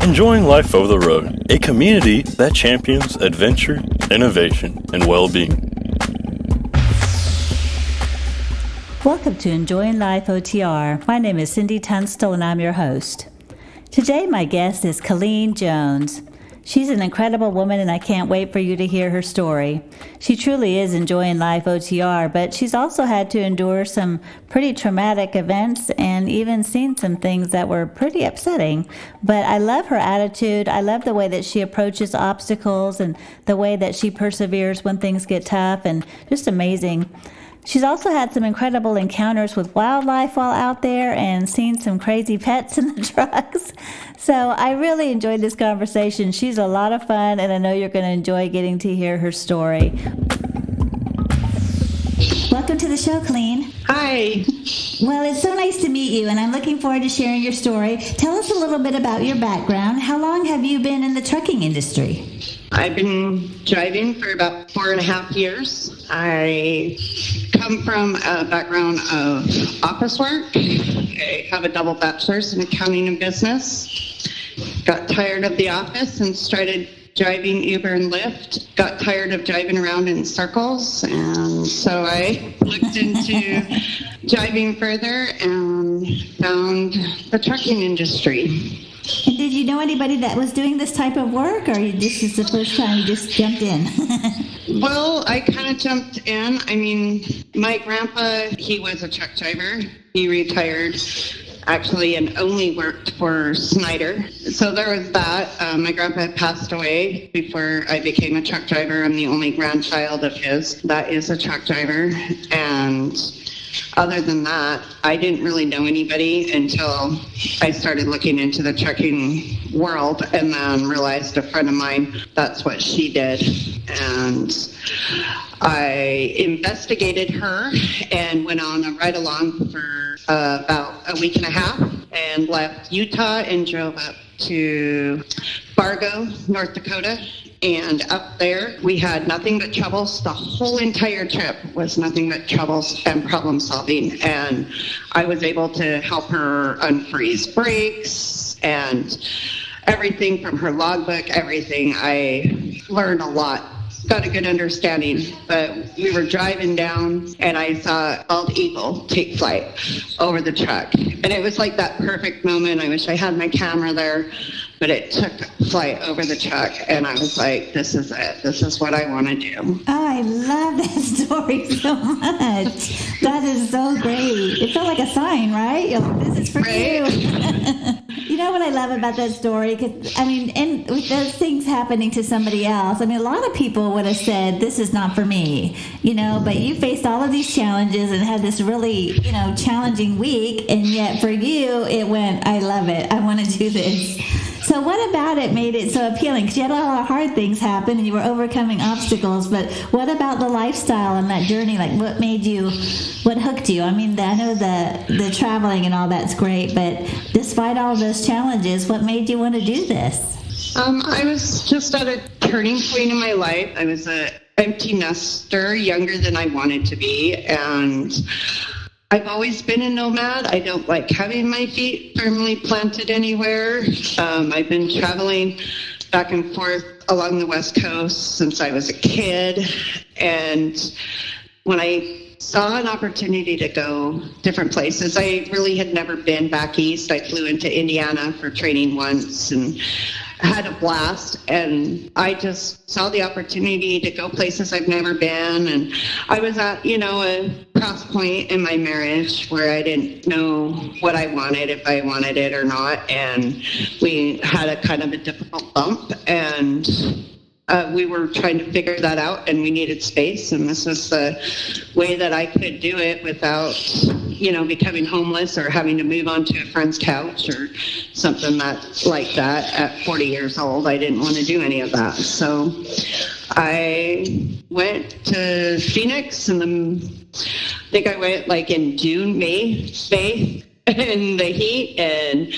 Enjoying Life Over the Road, a community that champions adventure, innovation, and well-being. Welcome to Enjoying Life OTR. My name is Cindy Tunstall and I'm your host. Today my guest is Kelline Jones. She's an incredible woman and I can't wait for you to hear her story. She truly is enjoying life OTR, but she's also had to endure some pretty traumatic events and even seen some things that were pretty upsetting. But I love her attitude. I love the way that she approaches obstacles and the way that she perseveres when things get tough, and just amazing. She's also had some incredible encounters with wildlife while out there and seen some crazy pets in the trucks. So I really enjoyed this conversation. She's a lot of fun, and I know you're going to enjoy getting to hear her story. Welcome to the show, Kelline. Hi. Well, it's so nice to meet you, and I'm looking forward to sharing your story. Tell us a little bit about your background. How long have you been in the trucking industry? I've been driving for about 4.5 years. I come from a background of office work. I have a double bachelor's in accounting and business. Got tired of the office and started driving Uber and Lyft. Got tired of driving around in circles, and so I looked into driving further and found the trucking industry. And did you know anybody that was doing this type of work, or this is the first time you just jumped in? Well, I kind of jumped in. I mean, my grandpa, he was a truck driver. He retired, actually, and only worked for Snyder. So there was that. My grandpa had passed away before I became a truck driver. I'm the only grandchild of his that is a truck driver. And other than that, I didn't really know anybody until I started looking into the trucking world and then realized a friend of mine, that's what she did. And I investigated her and went on a ride along for about a week and a half and left Utah and drove up to Fargo, North Dakota. And up there, we had nothing but troubles. The whole entire trip was nothing but troubles and problem solving. And I was able to help her unfreeze brakes and everything from her logbook, everything. I learned a lot. Got a good understanding, but we were driving down and I saw a bald eagle take flight over the truck. And it was like that perfect moment. I wish I had my camera there, but it took flight over the truck and I was like, this is it. This is what I want to do. Oh, I love that story so much. That is so great. It felt like a sign, right? This is for you. You know what I love about that story? 'Cause, I mean, and with those things happening to somebody else, I mean, a lot of people would have said, this is not for me, but you faced all of these challenges and had this really, challenging week. And yet for you, it went, I love it. I want to do this. So what about it made it so appealing? Because you had a lot of hard things happen and you were overcoming obstacles, but what about the lifestyle and that journey? Like what hooked you? I mean, I know the traveling and all that's great, but despite all those challenges, what made you want to do this? I was just at a turning point in my life. I was an empty nester, younger than I wanted to be, and I've always been a nomad. I don't like having my feet firmly planted anywhere. I've been traveling back and forth along the West Coast since I was a kid. And when I saw an opportunity to go different places, I really had never been back east. I flew into Indiana for training once and had a blast, and I just saw the opportunity to go places I've never been. And I was at, a cross point in my marriage where I didn't know what I wanted, if I wanted it or not. And we had a kind of a difficult bump, and we were trying to figure that out, and we needed space. And this was the way that I could do it without, becoming homeless or having to move onto a friend's couch or something like that at 40 years old. I didn't want to do any of that. So I went to Phoenix, and I think I went like in June, May in the heat, and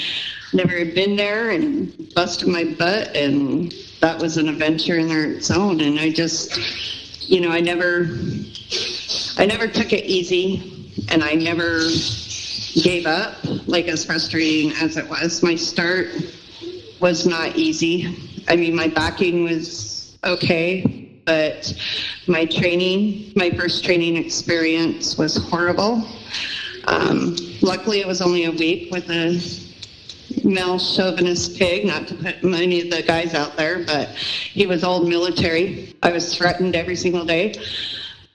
never had been there and busted my butt, and that was an adventure in its own. And I just, I never took it easy, and I never gave up, like as frustrating as it was. My start was not easy. I mean, my backing was okay, but my first training experience was horrible. Luckily, it was only a week with a male chauvinist pig, not to put any of the guys out there, but he was old military. I was threatened every single day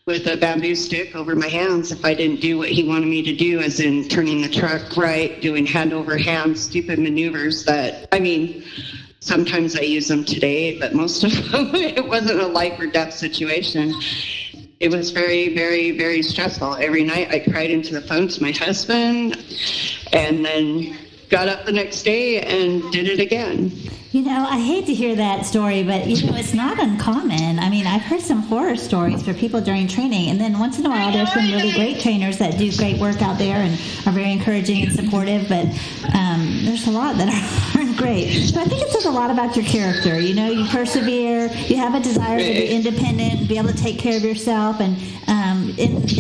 with a bamboo stick over my hands if I didn't do what he wanted me to do, as in turning the truck right, doing hand over hand, stupid maneuvers that, I mean, sometimes I use them today, but most of them, it wasn't a life or death situation. It was very, very, very stressful. Every night I cried into the phone to my husband and then got up the next day and did it again. You know, I hate to hear that story, but, you know, it's not uncommon. I mean, I've heard some horror stories for people during training, and then once in a while there's some really great trainers that do great work out there and are very encouraging and supportive, but there's a lot that aren't great. So I think it says a lot about your character. You know, you persevere, you have a desire to be independent, be able to take care of yourself, and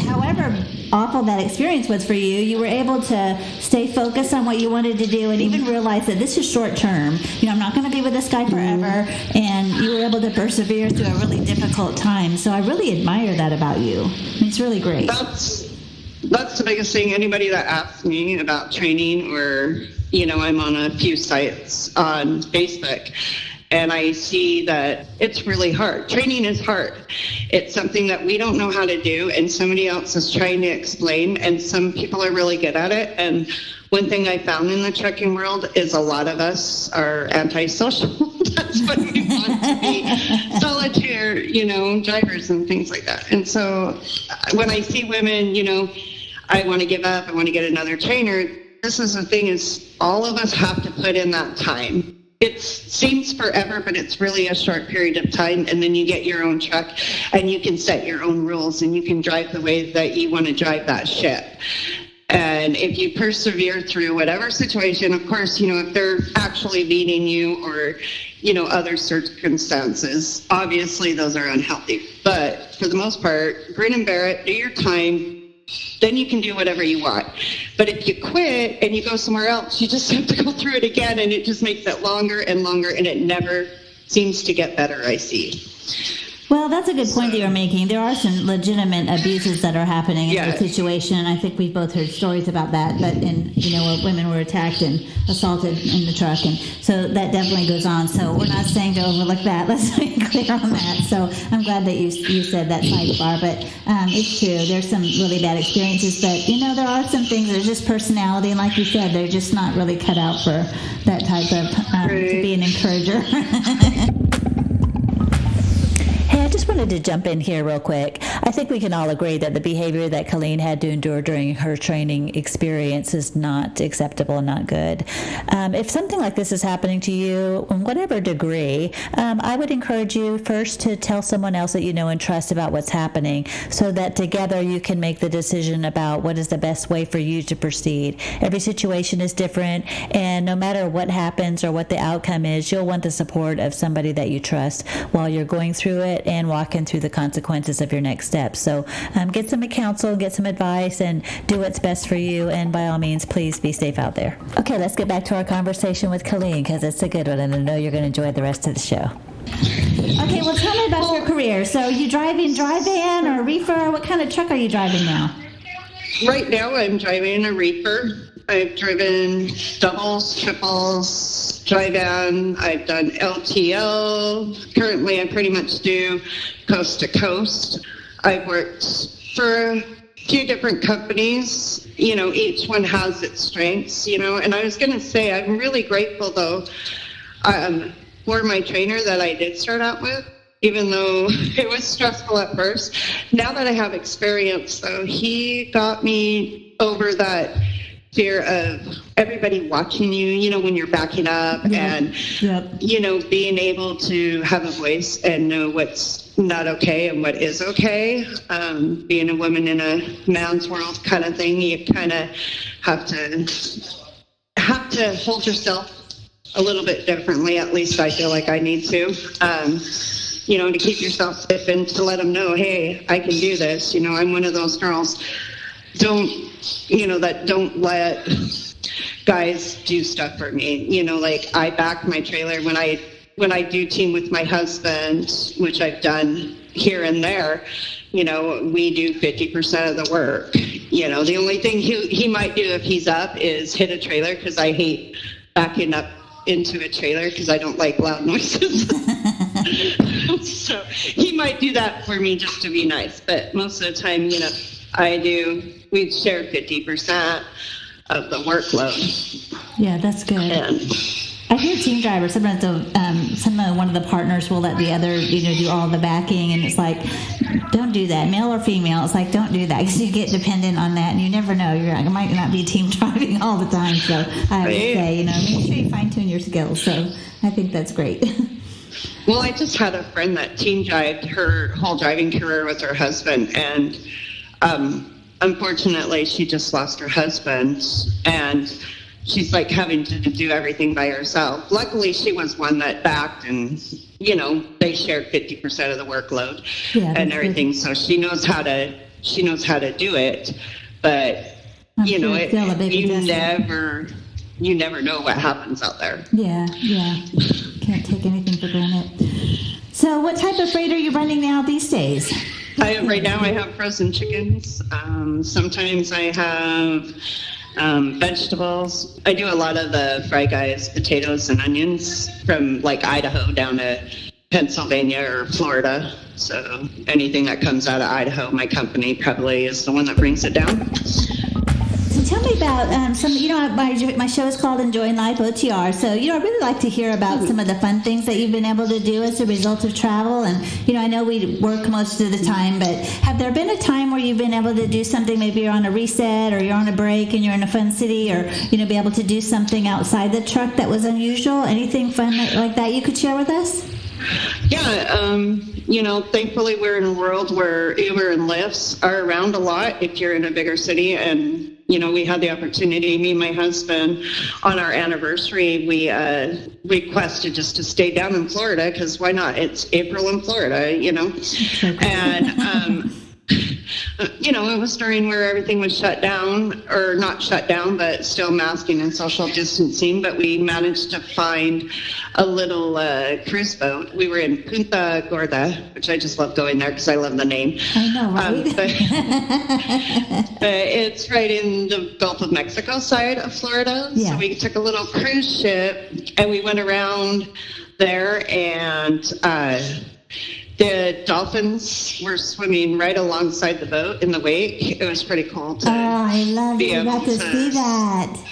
however awful that experience was for you, you were able to stay focused on what you wanted to do and even realize that this is short term. You know, I'm not going to be with this guy forever, and you were able to persevere through a really difficult time. So I really admire that about you. It's really great. That's the biggest thing. Anybody that asks me about training, or, you know, I'm on a few sites on Facebook, and I see that it's really hard. Training is hard. It's something that we don't know how to do, and somebody else is trying to explain, and some people are really good at it. And one thing I found in the trucking world is a lot of us are antisocial. That's what we want to be, solitaire, you know, drivers and things like that. And so when I see women, you know, I want to give up, I want to get another trainer. This is the thing, is all of us have to put in that time. It seems forever, but it's really a short period of time, and then you get your own truck, and you can set your own rules, and you can drive the way that you want to drive that ship. And if you persevere through whatever situation, of course, you know, if they're actually leading you, or, you know, other circumstances, obviously those are unhealthy. But for the most part, grin and bear it, do your time, then you can do whatever you want. But if you quit and you go somewhere else, you just have to go through it again, and it just makes it longer and longer, and it never seems to get better, I see. Well, that's a good point that you're making. There are some legitimate abuses that are happening in the situation, and I think we've both heard stories about that. But where women were attacked and assaulted in the truck, and so that definitely goes on. So we're not saying to overlook that. Let's be clear on that. So I'm glad that you said that sidebar. But it's true. There's some really bad experiences, but you know, there are some things. There's just personality, and like you said, they're just not really cut out for that type of to be an encourager. I just wanted to jump in here real quick. I think we can all agree that the behavior that Kelline had to endure during her training experience is not acceptable and not good. If something like this is happening to you, in whatever degree, I would encourage you first to tell someone else that you know and trust about what's happening, so that together you can make the decision about what is the best way for you to proceed. Every situation is different, and no matter what happens or what the outcome is, you'll want the support of somebody that you trust while you're going through it and walking through the consequences of your next steps. So get some counsel, get some advice, and do what's best for you. And by all means, please be safe out there. Okay, let's get back to our conversation with Kelline, because it's a good one, and I know you're going to enjoy the rest of the show. Okay, well, tell me about your career. So you driving dry van or reefer? What kind of truck are you driving now? Right now, I'm driving a reefer. I've driven doubles, triples, dry van. I've done LTL. Currently, I pretty much do coast to coast. I've worked for a few different companies. You know, each one has its strengths, you know. And I was going to say, I'm really grateful, though, for my trainer that I did start out with, even though it was stressful at first. Now that I have experience, though, he got me over that fear of everybody watching you, you know, when you're backing up, and, you know, being able to have a voice and know what's not okay and what is okay. Being a woman in a man's world kind of thing, you kind of have to hold yourself a little bit differently. At least I feel like I need to, you know, to keep yourself stiff and to let them know, hey, I can do this. You know, I'm one of those girls, that don't let guys do stuff for me. You know, like I back my trailer when I do team with my husband, which I've done here and there. You know, we do 50% of the work. You know, the only thing he might do if he's up is hit a trailer, because I hate backing up into a trailer because I don't like loud noises. So he might do that for me just to be nice. But most of the time, you know, we share 50% of the workload. Yeah, that's good. And I hear team drivers, sometimes one of the partners will let the other, you know, do all the backing, and it's like, don't do that, male or female. It's like, don't do that, because you get dependent on that, and you never know. You might not be team driving all the time. So I would say, you know, make sure you fine tune your skills. So I think that's great. Well, I just had a friend that team drived her whole driving career with her husband, and unfortunately, she just lost her husband, and she's like having to do everything by herself. Luckily, she was one that backed, and, you know, they shared 50% of the workload and everything. Good. So she knows how to do it. But you know, you never know what happens out there. Yeah. Can't take anything for granted. So, what type of freight are you running now these days? Right now, I have frozen chickens. Sometimes I have vegetables. I do a lot of the Fry Guys potatoes and onions from like Idaho down to Pennsylvania or Florida. So anything that comes out of Idaho, my company probably is the one that brings it down. So tell me about some, you know, my show is called Enjoying Life OTR. So, you know, I'd really like to hear about some of the fun things that you've been able to do as a result of travel. And, you know, I know we work most of the time, but have there been a time where you've been able to do something, maybe you're on a reset or you're on a break and you're in a fun city, or, you know, be able to do something outside the truck that was unusual? Anything fun like that you could share with us? Yeah, you know, thankfully we're in a world where Uber and Lyfts are around a lot if you're in a bigger city. And, you know, we had the opportunity, me and my husband, on our anniversary, we requested just to stay down in Florida, because why not? It's April in Florida, you know. And, you know, it was during where everything was shut down, or not shut down, but still masking and social distancing. But we managed to find a little cruise boat. We were in Punta Gorda, which I just love going there because I love the name. I know, right? But it's right in the Gulf of Mexico side of Florida. Yeah. So we took a little cruise ship and we went around there, and the dolphins were swimming right alongside the boat in the wake. It was pretty cool to I love it. I got to see that.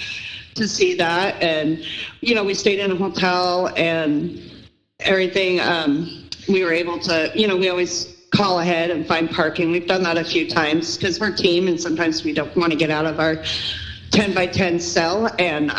To see that. And, you know, we stayed in a hotel and everything. We were able to, you know, we always call ahead and find parking. We've done that a few times because we're a team, and sometimes we don't want to get out of our 10 by 10 cell and,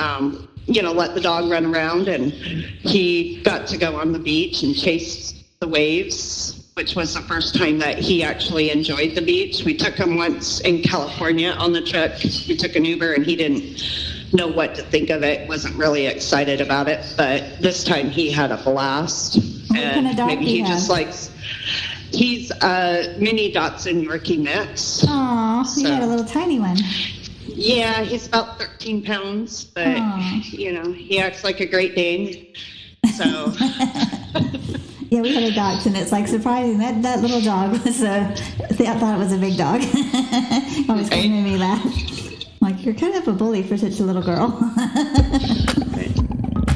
you know, let the dog run around. And he got to go on the beach and chase the waves, which was the first time that he actually enjoyed the beach. We took him once in California on the trip. We took an Uber and he didn't know what to think of it, wasn't really excited about it, but this time he had a blast. What kind of dog maybe he just likes, he's a mini Dachshund Yorkie mix. Aw, so, you got a little tiny one. Yeah, he's about 13 pounds, but you know, he acts like a Great Dane. So yeah, we had a dachshund. It's like surprising that little dog was I thought it was a big dog. Always kind of made me laugh. Like, you're kind of a bully for such a little girl.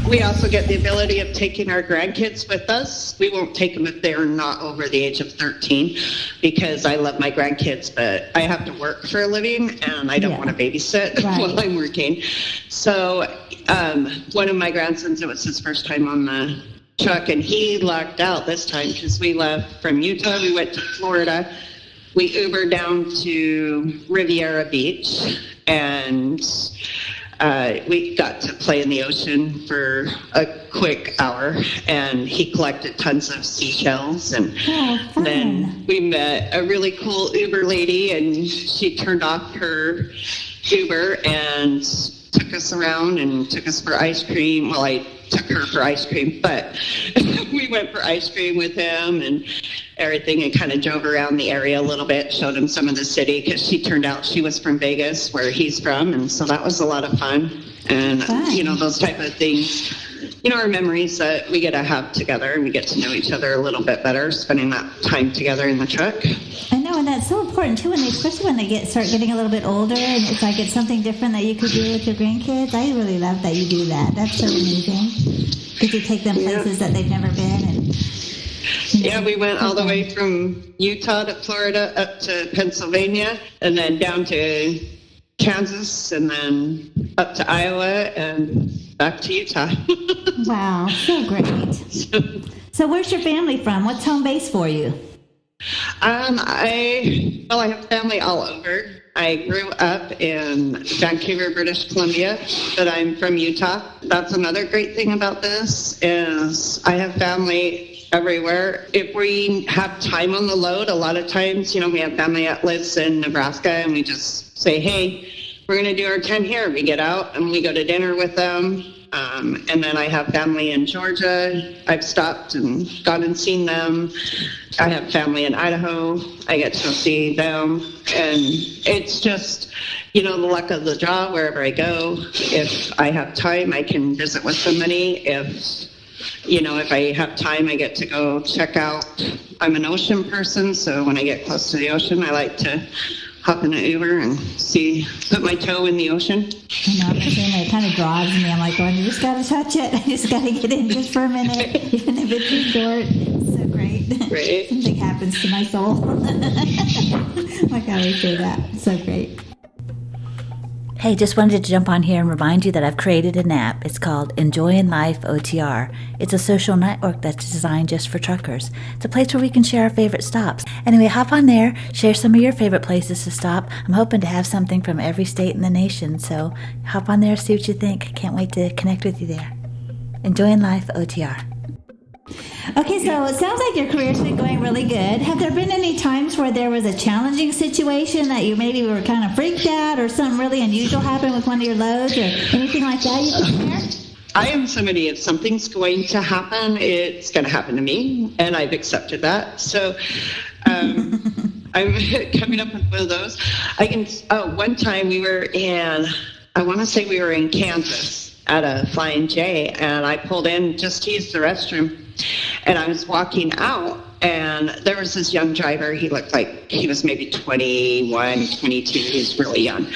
We also get the ability of taking our grandkids with us. We won't take them if they're not over the age of 13, because I love my grandkids, but I have to work for a living and I don't want to babysit while I'm working. So one of my grandsons, it was his first time on the truck, and he lucked out this time because we left from Utah. We went to Florida. We Ubered down to Riviera Beach, and we got to play in the ocean for a quick hour, and he collected tons of seashells. And then we met a really cool Uber lady, and she turned off her Uber and took us around and took us for ice cream. Well, I took her for ice cream, but we went for ice cream with him and everything, and kind of drove around the area a little bit, showed him some of the city, because she turned out she was from Vegas, where he's from, and so that was a lot of fun. And, those type of things, are memories that we get to have together, and we get to know each other a little bit better, spending that time together in the truck. I know, and that's so important too, especially when they start getting a little bit older, and it's something different that you could do with your grandkids. I really love that you do that. That's so amazing. Did you take them places that they've never been? And we went all the way from Utah to Florida, up to Pennsylvania, and then down to Kansas, and then up to Iowa, and back to Utah. Wow, so great. So where's your family from? What's home base for you? I have family all over. I grew up in Vancouver, British Columbia, but I'm from Utah. That's another great thing about this, is I have family everywhere. If we have time on the load, a lot of times, we have family that lives in Nebraska, and we just say, hey, we're going to do our 10 here. We get out and we go to dinner with them. And then I have family in Georgia. I've stopped and gone and seen them. I have family in Idaho. I get to see them. And it's just, the luck of the draw wherever I go. If I have time, I can visit with somebody. If I have time, I get to go check out. I'm an ocean person, so when I get close to the ocean, I like to hop in an Uber and put my toe in the ocean. It kind of drives me. I'm like, you just got to touch it. I just got to get in just for a minute, even if it's too short. It's so great. Right. Something happens to my soul. Like I always say that. It's so great. Hey, just wanted to jump on here and remind you that I've created an app. It's called Enjoying Life OTR. It's a social network that's designed just for truckers. It's a place where we can share our favorite stops. Anyway, hop on there, share some of your favorite places to stop. I'm hoping to have something from every state in the nation, so hop on there, see what you think. Can't wait to connect with you there. Enjoying Life OTR. Okay, so it sounds like your career's been going really good. Have there been any times where there was a challenging situation that you maybe were kind of freaked out, or something really unusual happened with one of your loads, or anything like that you can share? I am somebody, if something's going to happen, it's going to happen to me, and I've accepted that. So I'm coming up with one of those. One time we were in Kansas at a Flying J, and I pulled in just to use the restroom, and I was walking out, and there was this young driver. He looked like he was maybe 21, 22. He was really young,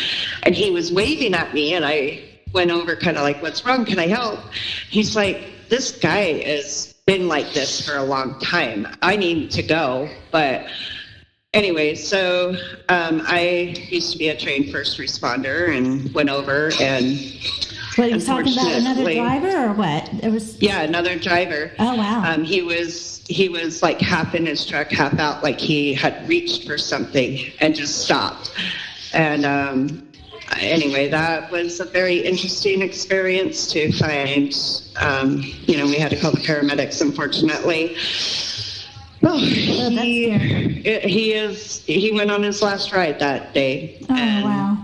and he was waving at me, and I went over kind of like, what's wrong? Can I help? He's like, this guy has been like this for a long time. I need to go. But anyway, so I used to be a trained first responder and went over and... What, he was talking about another driver or what? Yeah, another driver. Oh, wow. He was like half in his truck, half out, like he had reached for something and just stopped. And anyway, that was a very interesting experience to find. We had to call the paramedics, unfortunately. Oh, he went on his last ride that day. Oh, and, wow.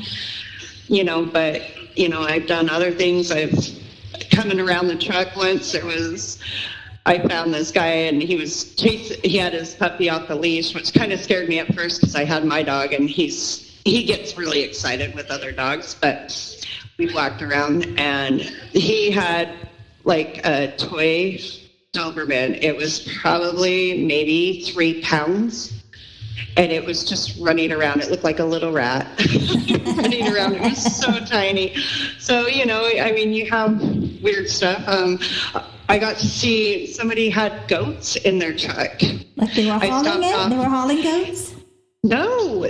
But I've done other things. I've coming around the truck once. I found this guy, and he had his puppy off the leash, which kind of scared me at first because I had my dog, and he gets really excited with other dogs. But we walked around, and he had like a toy Doberman. It was probably maybe 3 pounds. And it was just running around. It looked like a little rat running around. It was so tiny. So, you have weird stuff. I got to see somebody had goats in their truck. Like they were hauling it? They were hauling goats? No,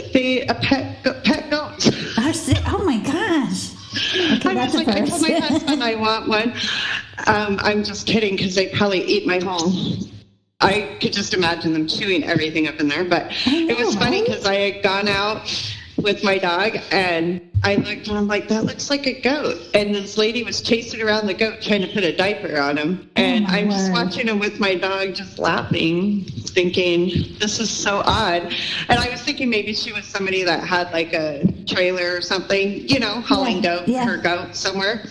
pet goats. Oh, my gosh. Okay, I told my husband I want one. I'm just kidding, because they probably eat my home. I could just imagine them chewing everything up in there. But it was funny because I had gone out with my dog, and I looked, and I'm like, that looks like a goat. And this lady was chasing around the goat trying to put a diaper on him. And I'm just watching him with my dog, just laughing, thinking, this is so odd. And I was thinking maybe she was somebody that had like a trailer or something, hauling her goat somewhere.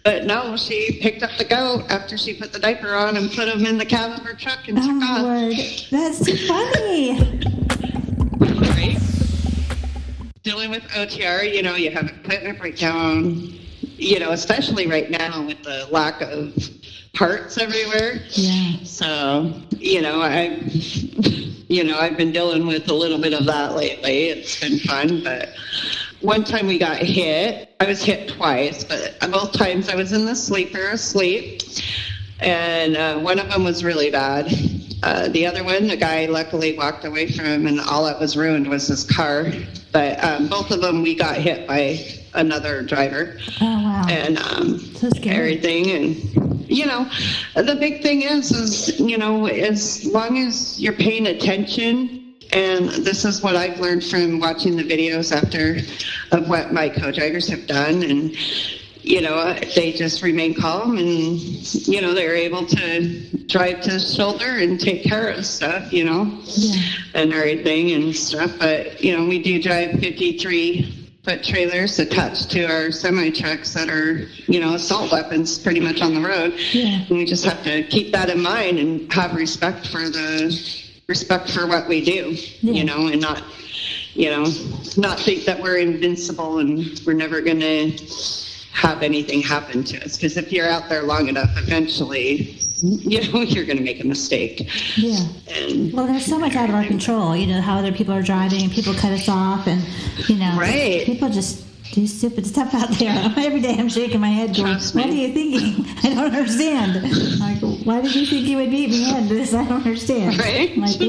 But no, she picked up the goat after she put the diaper on and put him in the cab of her truck and Oh, took my off. word. That's too funny. Right? Dealing with OTR, you have equipment breakdown, especially right now with the lack of parts everywhere. Yeah. So, I've been dealing with a little bit of that lately. It's been fun, but one time we got hit. I was hit twice, but both times I was in the sleeper asleep, and one of them was really bad. The other one, the guy luckily walked away from him, and all that was ruined was his car. But both of them, we got hit by another driver. Oh, wow. And So scary. everything. And, the big thing is, as long as you're paying attention, and this is what I've learned from watching the videos of what my co-drivers have done, and they just remain calm, and they're able to drive to the shoulder and take care of stuff, and everything and stuff. But we do drive 53-foot trailers attached to our semi trucks that are assault weapons pretty much on the road. Yeah. And we just have to keep that in mind and have respect for what we do, and not think that we're invincible and we're never going to have anything happen to us. Because if you're out there long enough, eventually, you're going to make a mistake. Yeah. And, Well, there's so much out of our control, how other people are driving and people cut us off, and, Right. people just do stupid stuff out there. Every day I'm shaking my head going, Trust me. what are you thinking? I don't understand. Like, why did you think you would beat me in this? I don't understand. Right? Like,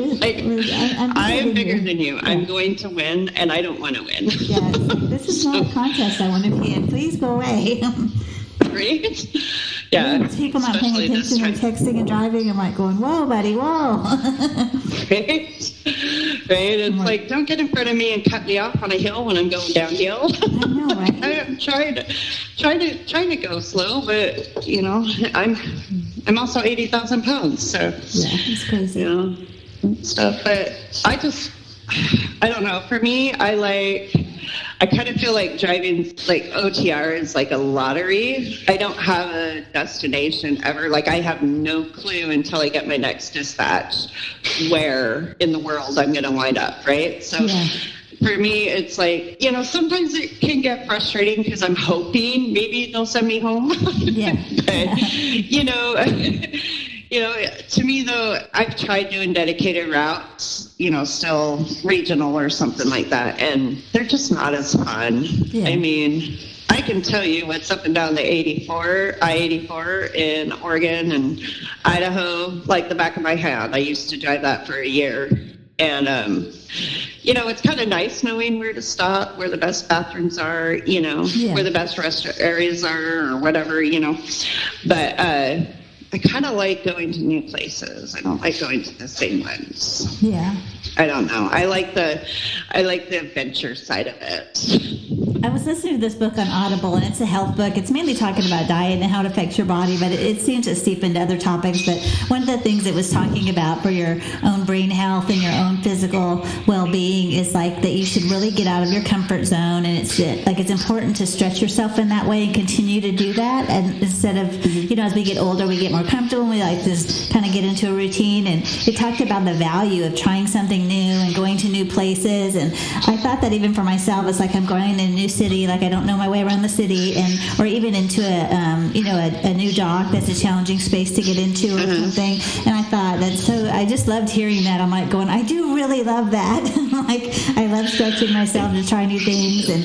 I'm bigger you. than you. Yeah. I'm going to win, and I don't want to win. Yeah, it's like, this is not a contest I want to be in. Please go away. Right? Yeah. People not paying Especially this attention or time. texting and driving. I'm like going, whoa, buddy, whoa. Right? Right? It's like, don't get in front of me and cut me off on a hill when I'm going downhill. I know, right? I'm trying to go slow, but I'm also 80,000 pounds, so Yeah, it's crazy. stuff. But I don't know. For me, I kind of feel like driving like OTR is like a lottery. I don't have a destination ever. Like, I have no clue until I get my next dispatch where in the world I'm going to wind up, right? So Yeah. for me, it's like, sometimes it can get frustrating because I'm hoping maybe they'll send me home. Yeah. But, to me, though, I've tried doing dedicated routes, still regional or something like that, and they're just not as fun. Yeah. I mean, I can tell you what's up and down the I-84 in Oregon and Idaho like the back of my hand. I used to drive that for a year. And, it's kind of nice knowing where to stop, where the best bathrooms are, where the best restaurant areas are or whatever, But I kind of like going to new places. I don't like going to the same ones. Yeah. I don't know. I like the adventure side of it. I was listening to this book on Audible, and it's a health book. It's mainly talking about diet and how it affects your body, but it seems to steep into other topics. But one of the things it was talking about for your own brain health and your own physical well-being is like that you should really get out of your comfort zone, and it's important to stretch yourself in that way and continue to do that. And instead of, as we get older, we get more comfortable and we like to just kind of get into a routine. And it talked about the value of trying something new and going to new places. And I thought that even for myself, it's like I'm going in a new city, like I don't know my way around the city, or even into a new dock that's a challenging space to get into or something. And I thought I just loved hearing that. I'm like going, I do really love that. Like, I love stretching myself to try new things and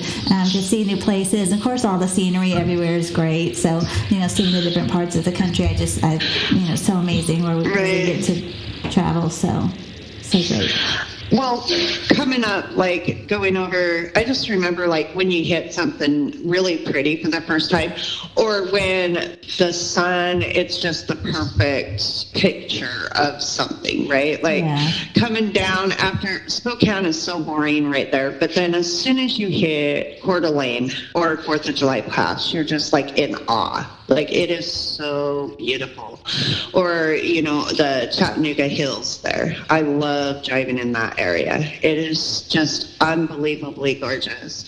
to see new places. Of course, all the scenery everywhere is great. So, seeing the different parts of the country, it's so amazing where we really get to travel. So great. Well, coming up, like going over, I just remember like when you hit something really pretty for the first time, or when the sun, it's just the perfect picture of something, right? Like coming down after, Spokane is so boring right there, but then as soon as you hit Coeur d'Alene or 4th of July Pass, you're just like in awe. Like, it is so beautiful. Or, the Chattanooga Hills there. I love driving in that area. It is just unbelievably gorgeous.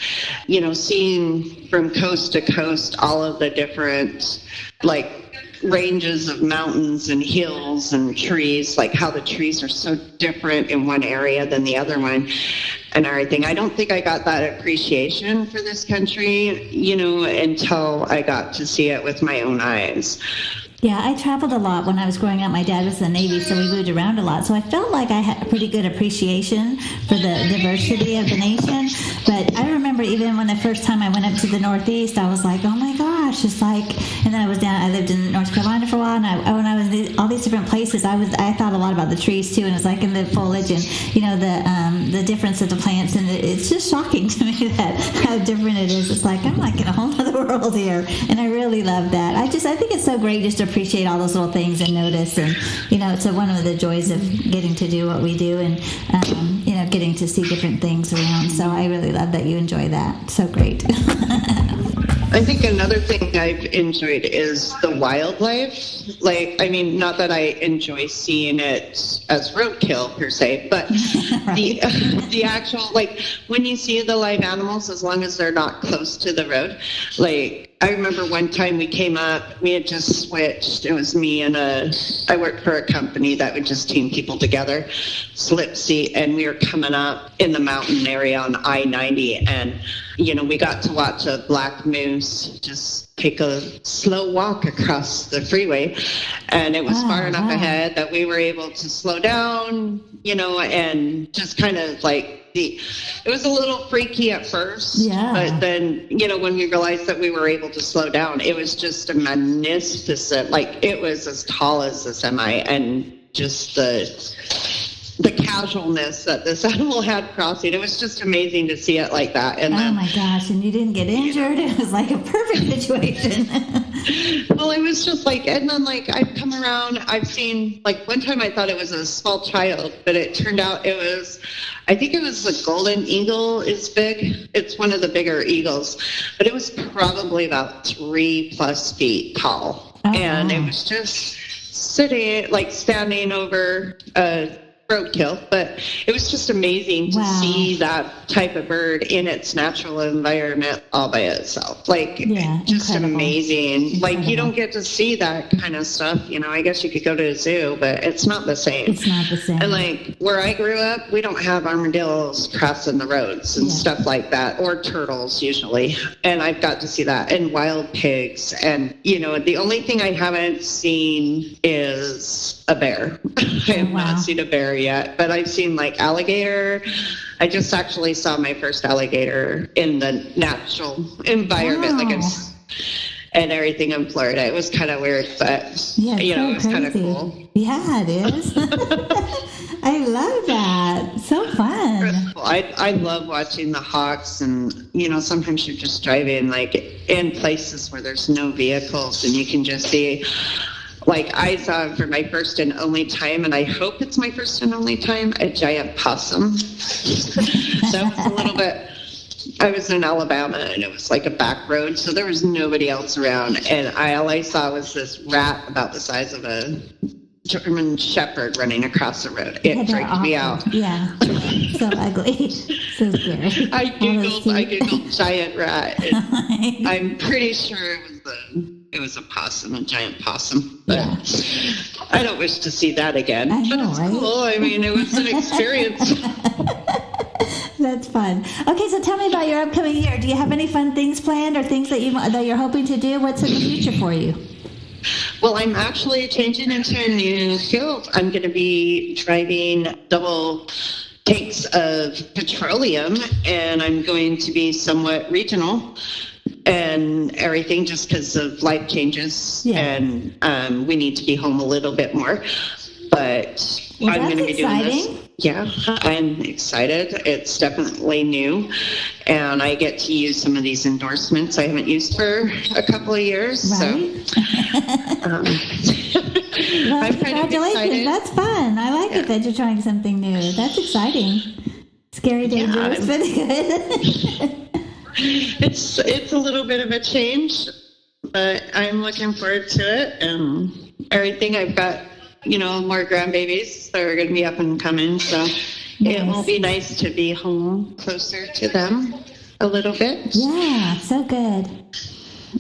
Seeing from coast to coast all of the different, ranges of mountains and hills and trees, like how the trees are so different in one area than the other one and everything. I don't think I got that appreciation for this country, until I got to see it with my own eyes. Yeah, I traveled a lot when I was growing up. My dad was in the Navy, so we moved around a lot. So I felt like I had a pretty good appreciation for the diversity of the nation. But I remember even when the first time I went up to the Northeast, I was like, oh my gosh, it's like, and then I lived in North Carolina for a while, and when I was in all these different places, I thought a lot about the trees too, and it's like in the foliage and, the difference of the plants, and it's just shocking to me that how different it is. It's like, I'm like in a whole other world here, and I really love that. I think it's so great just to appreciate all those little things and notice, and it's one of the joys of getting to do what we do, and getting to see different things around. So I really love that you enjoy that. So great. I think another thing I've enjoyed is the wildlife. Not that I enjoy seeing it as roadkill per se, but right. the actual, when you see the live animals, as long as they're not close to the road, I remember one time we came up, we had just switched. It was me and I worked for a company that would just team people together, slip seat, and we were coming up in the mountain area on I-90, and, we got to watch a black moose just take a slow walk across the freeway, and it was far enough ahead that we were able to slow down, and just kind of it was a little freaky at first, but then, when we realized that we were able to slow down, it was just a magnificent, it was as tall as a semi, and just the casualness that this animal had crossing. It was just amazing to see it like that. And oh my gosh, and you didn't get injured. It was like a perfect situation. Well, it was just and then I've come around, I've seen, one time I thought it was a small child, but it turned out I think it was the golden eagle is big. It's one of the bigger eagles, but it was probably about 3+ feet tall. Oh, and it was just standing over roadkill, but it was just amazing to see that type of bird in its natural environment all by itself. Just incredible. Amazing. Incredible. You don't get to see that kind of stuff. I guess you could go to a zoo, but it's not the same. It's not the same. And where I grew up, we don't have armadillos crossing the roads and stuff like that, or turtles usually. And I've got to see that, and wild pigs. And, the only thing I haven't seen is a bear. I have not seen a bear yet, but I've seen alligator. I just actually saw my first alligator in the natural environment, and everything in Florida. It was kind of weird, but it was kind of cool. Yeah, it is. I love that. So fun. I love watching the hawks, and sometimes you're just driving in places where there's no vehicles, and you can just see. I saw for my first and only time, and I hope it's my first and only time, a giant possum. That was a little bit, I was in Alabama, and it was a back road, so there was nobody else around, and all I saw was this rat about the size of a German Shepherd running across the road. It freaked me out. Yeah, so ugly, so scary. I googled giant rat, and I'm pretty sure it was a possum, a giant possum. But I don't wish to see that again. I know, but it's cool. It was an experience. That's fun. Okay, so tell me about your upcoming year. Do you have any fun things planned, or things that you're hoping to do? What's in the future for you? Well, I'm actually changing into a new field. I'm going to be driving double tanks of petroleum, and I'm going to be somewhat regional and everything, just because of life changes, and we need to be home a little bit more. But I'm going to be doing this. Yeah, I'm excited. It's definitely new, and I get to use some of these endorsements I haven't used for a couple of years. Right. So, well, I'm kind of excited. That's fun. I like it that you're trying something new. That's exciting. Scary, dangerous, but good. It's a little bit of a change, but I'm looking forward to it and everything. I've got, more grandbabies that are going to be up and coming, so it will be nice to be home closer to them a little bit. Yeah, so good.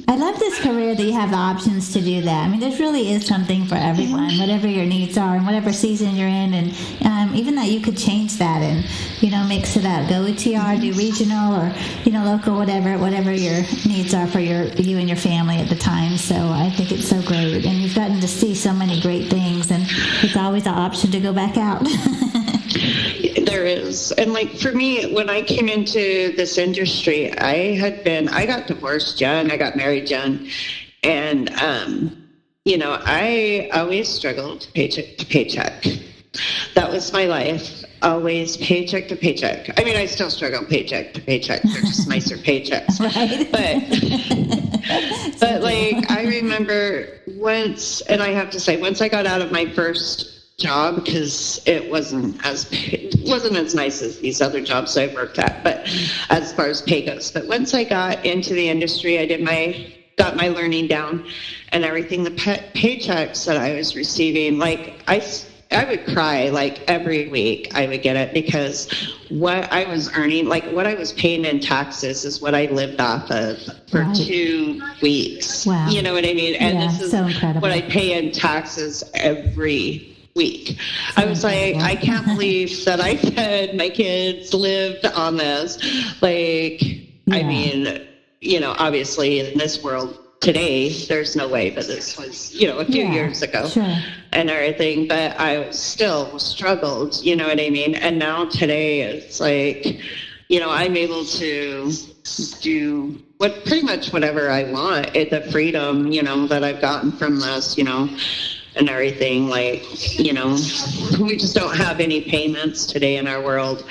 I love this career that you have the options to do that. I mean, there really is something for everyone, whatever your needs are and whatever season you're in. And even that you could change that and, mix it up. Go OTR, do regional or, local, whatever your needs are for you and your family at the time. So I think it's so great. And you've gotten to see so many great things. And it's always an option to go back out. There is. And for me, when I came into this industry, I got divorced young, I got married young, and, I always struggled paycheck to paycheck. That was my life, always paycheck to paycheck. I mean, I still struggle paycheck to paycheck. They're just nicer paychecks. Right. But I remember once, and I have to say, once I got out of my first job, because it wasn't as nice as these other jobs I've worked at, but as far as pay goes. But once I got into the industry, I got my learning down and everything. The paychecks that I was receiving, I would cry every week. I would get it because what I was earning, what I was paying in taxes is what I lived off of for 2 weeks. Wow. You know what I mean? And this is so incredible. what I pay in taxes every week. I was like, I can't believe that I fed my kids, lived on this. I mean, obviously in this world today, there's no way, but this was, a few years ago and everything, but I still struggled, you know what I mean? And now today it's I'm able to do pretty much whatever I want. The freedom, that I've gotten from this, and everything, we just don't have any payments today in our world.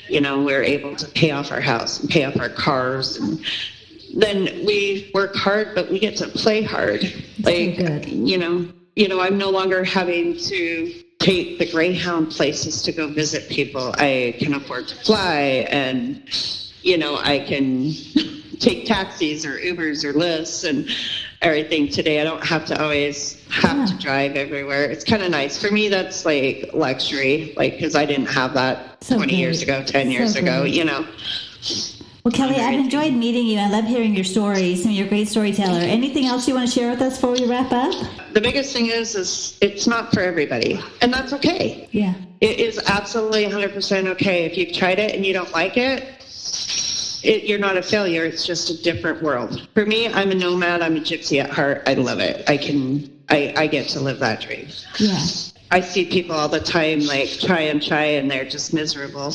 We're able to pay off our house and pay off our cars, and then we work hard, but we get to play hard. I'm no longer having to take the Greyhound places to go visit people. I can afford to fly, and I can take taxis or Ubers or Lyfts and everything today. I don't have to always have to drive everywhere. It's kind of nice. For me, that's luxury, because I didn't have that 20 years ago, 10 years ago, Well, Kelly, I've enjoyed meeting you. I love hearing your stories. You're a great storyteller. Anything else you want to share with us before we wrap up? The biggest thing is it's not for everybody, and that's okay. Yeah. It is absolutely 100% okay. If you've tried it and you don't like it, you're not a failure. It's just a different world. For me, I'm a nomad. I'm a gypsy at heart. I love it. I get to live that dream. Yeah. I see people all the time try, and they're just miserable.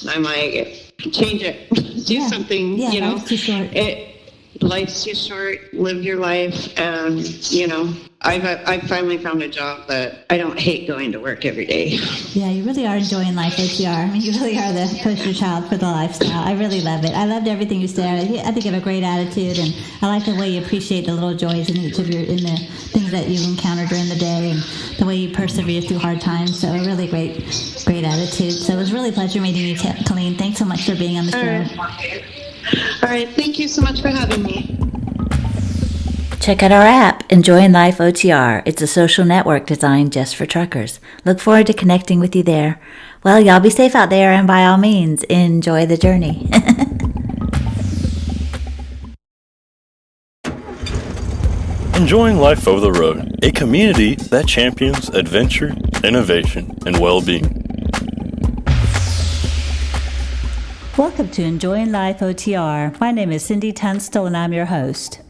I'm like, change it. Do something. Life's too short. Life's too short. Live your life, and I've finally found a job that I don't hate going to work every day. Yeah, you really are enjoying life OTR. I mean, you really are the poster child for the lifestyle. I really love it. I loved everything you said. I think you have a great attitude, and I like the way you appreciate the little joys in the things that you encounter during the day, and the way you persevere through hard times. So a really great attitude. So it was really a pleasure meeting you, Kelline. Thanks so much for being on the show. All right. Thank you so much for having me. Check out our app, Enjoying Life OTR. It's a social network designed just for truckers. Look forward to connecting with you there. Well, y'all be safe out there, and by all means, enjoy the journey. Enjoying Life Over the Road, a community that champions adventure, innovation, and well-being. Welcome to Enjoying Life OTR. My name is Cindy Tunstall, and I'm your host.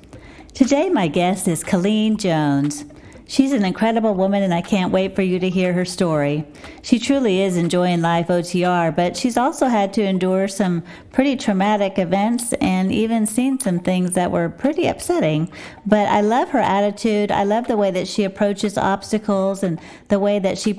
Today, my guest is Kelline Jones. She's an incredible woman, and I can't wait for you to hear her story. She truly is enjoying life OTR, but she's also had to endure some pretty traumatic events and even seen some things that were pretty upsetting. But I love her attitude. I love the way that she approaches obstacles and the way that she